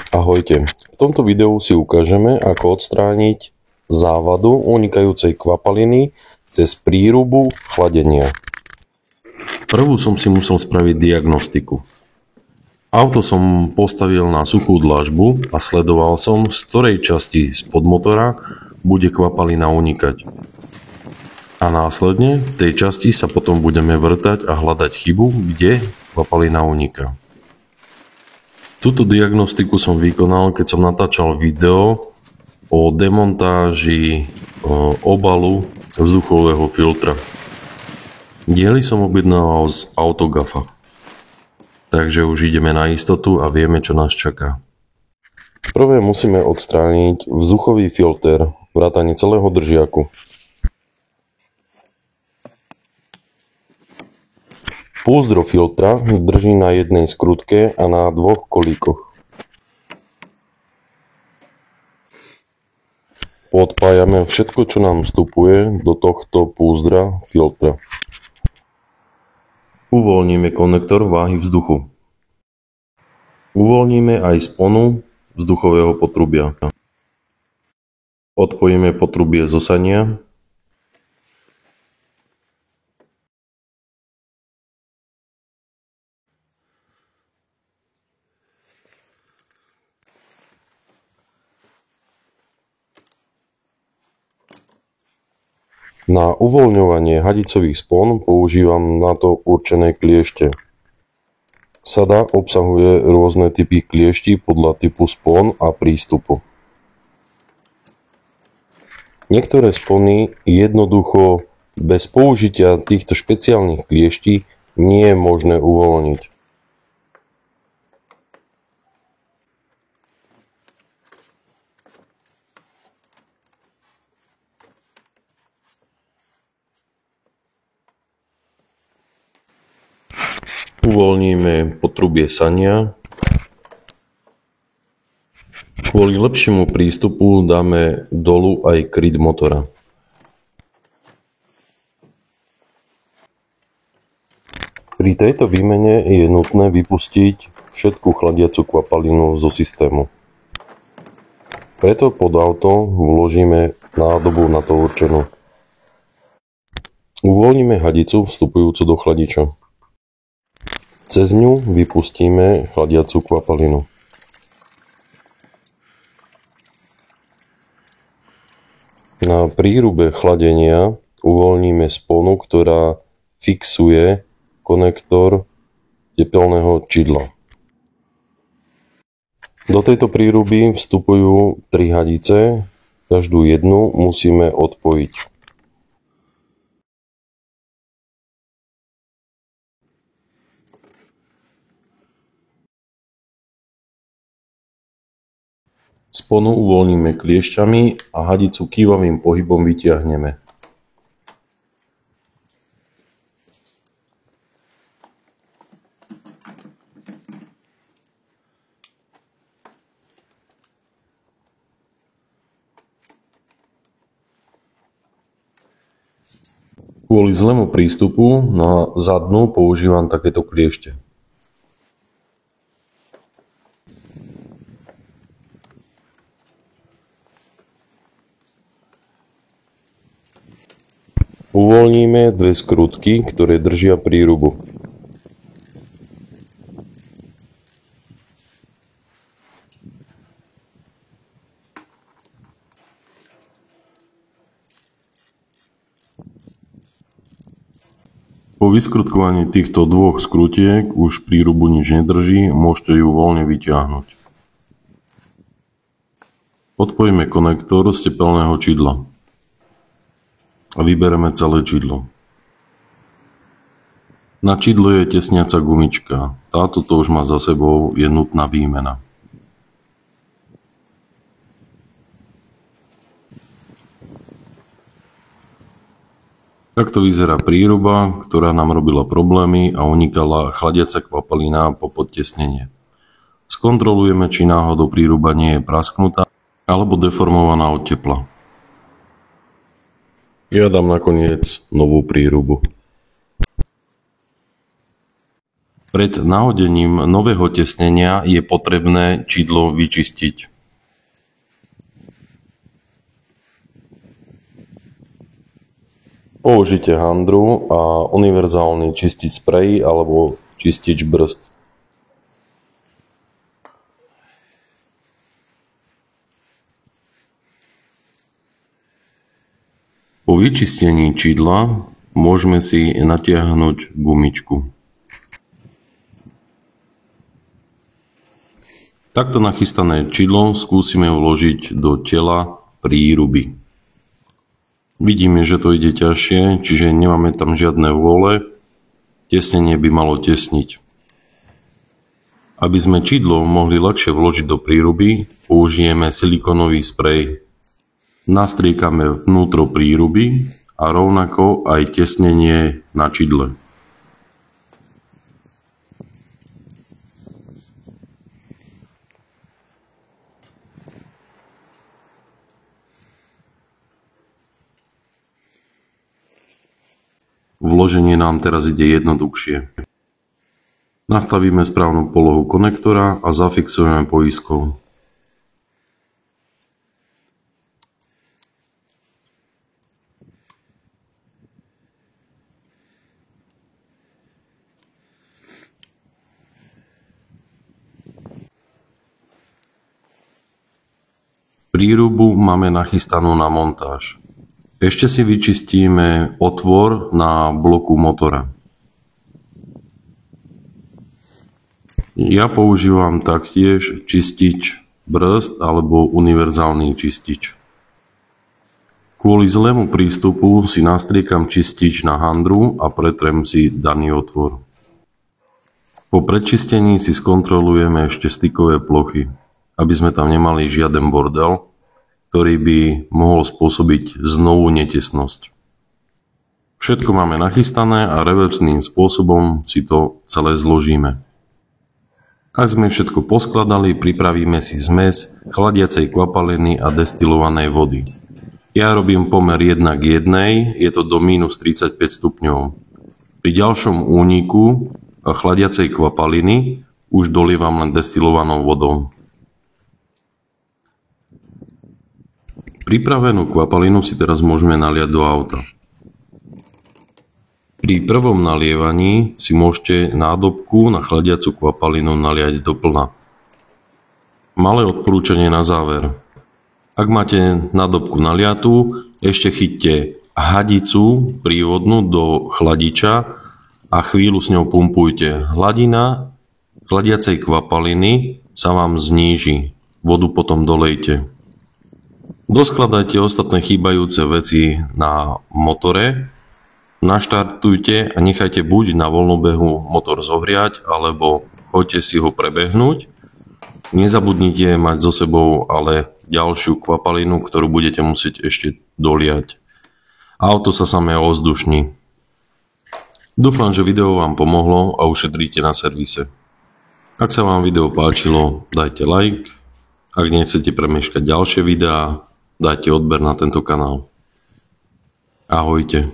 Ahojte, v tomto videu si ukážeme, ako odstrániť závadu unikajúcej kvapaliny cez prírubu chladenia. Prvú som si musel spraviť diagnostiku. Auto som postavil na suchú dlažbu a sledoval som, z ktorej časti spod motora bude kvapalina unikať. A následne v tej časti sa potom budeme vrtať a hľadať chybu, kde kvapalina uniká. Túto diagnostiku som vykonal, keď som natáčal video o demontáži obalu vzduchového filtra. Diely som objednával z Autogafa. Takže už ideme na istotu a vieme, čo nás čaká. Prvé musíme odstrániť vzduchový filter, vrátane celého držiaku. Púzdro filtra drží na jednej skrutke a na dvoch kolíkoch. Podpájame všetko, čo nám vstupuje do tohto púzdra filtra. Uvoľníme konektor váhy vzduchu. Uvoľníme aj sponu vzduchového potrubia. Odpojíme potrubie z osania. Na uvoľňovanie hadicových spon používam na to určené kliešte. Sada obsahuje rôzne typy kliešti podľa typu spon a prístupu. Niektoré spony jednoducho bez použitia týchto špeciálnych klieští nie je možné uvoľniť. Uvoľníme potrubie sania. Kvôli lepšiemu prístupu dáme dolu aj kryt motora. Pri tejto výmene je nutné vypustiť všetku chladiacu kvapalinu zo systému. Preto pod auto vložíme nádobu na to určenú. Uvoľníme hadicu vstupujúcu do chladiča. Cez ňu vypustíme chladiacu kvapalinu. Na prírube chladenia uvoľníme sponu, ktorá fixuje konektor tepelného čidla. Do tejto príruby vstupujú 3 hadice, každú jednu musíme odpojiť. Sponu uvoľníme kliešťami a hadicu kývavým pohybom vytiahneme. Kvôli zlému prístupu na zadnú používam takéto kliešte. Uvoľníme 2 skrutky, ktoré držia prírubu. Po vyskrutkovaní týchto 2 skrutiek už prírubu nič nedrží, môžete ju voľne vyťahnuť. Odpojíme konektor z tepelného čidla. A vybereme celé čidlo. Na čidlo je tesniaca gumička. Táto to už má za sebou, je nutná výmena. Takto vyzerá príruba, ktorá nám robila problémy a unikala chladiaca kvapalina po podtesnenie. Skontrolujeme, či náhodou príruba nie je prasknutá alebo deformovaná od tepla. Ja dám nakoniec novú prírubu. Pred nahodením nového tesnenia je potrebné čidlo vyčistiť. Použite handru a univerzálny čistič sprej alebo čistič brzd. Po vyčistení čidla môžeme si natiahnuť gumičku. Takto nachystané čidlo skúsime vložiť do tela príruby. Vidíme, že to ide ťažšie, čiže nemáme tam žiadne vôle. Tesnenie by malo tesniť. Aby sme čidlo mohli ľahšie vložiť do príruby, použijeme silikónový sprej. Nastriekame vnútro príruby a rovnako aj tesnenie na čidle. Vloženie nám teraz ide jednoduchšie. Nastavíme správnu polohu konektora a zafixujeme poiskou. Prírubu máme nachystanú na montáž. Ešte si vyčistíme otvor na bloku motora. Ja používam taktiež čistič brzd alebo univerzálny čistič. Kvôli zlému prístupu si nastriekam čistič na handru a pretrem si daný otvor. Po predčistení si skontrolujeme ešte stykové plochy, aby sme tam nemali žiaden bordel, ktorý by mohol spôsobiť znovu netesnosť. Všetko máme nachystané a reverzným spôsobom si to celé zložíme. Ak sme všetko poskladali, pripravíme si zmes chladiacej kvapaliny a destilovanej vody. Ja robím pomer 1:1, je to do minus 35 stupňov. Pri ďalšom úniku chladiacej kvapaliny už dolievam len destilovanou vodou. Pripravenú kvapalinu si teraz môžeme naliať do auta. Pri prvom nalievaní si môžete nádobku na chladiacu kvapalinu naliať do plna. Malé odporúčanie na záver. Ak máte nádobku naliatú, ešte chyťte hadicu prívodnú do chladiča a chvíľu s ňou pumpujte. Hladina chladiacej kvapaliny sa vám zníži. Vodu potom dolejte. Doskladajte ostatné chýbajúce veci na motore, naštartujte a nechajte buď na voľnobehu motor zohriať, alebo choďte si ho prebehnúť. Nezabudnite mať so sebou ale ďalšiu kvapalinu, ktorú budete musieť ešte doliať. Auto sa samé ovzdušní. Dúfam, že video vám pomohlo a ušetríte na servise. Ak sa vám video páčilo, dajte like. Ak nechcete premeškať ďalšie videá, dajte odber na tento kanál. Ahojte.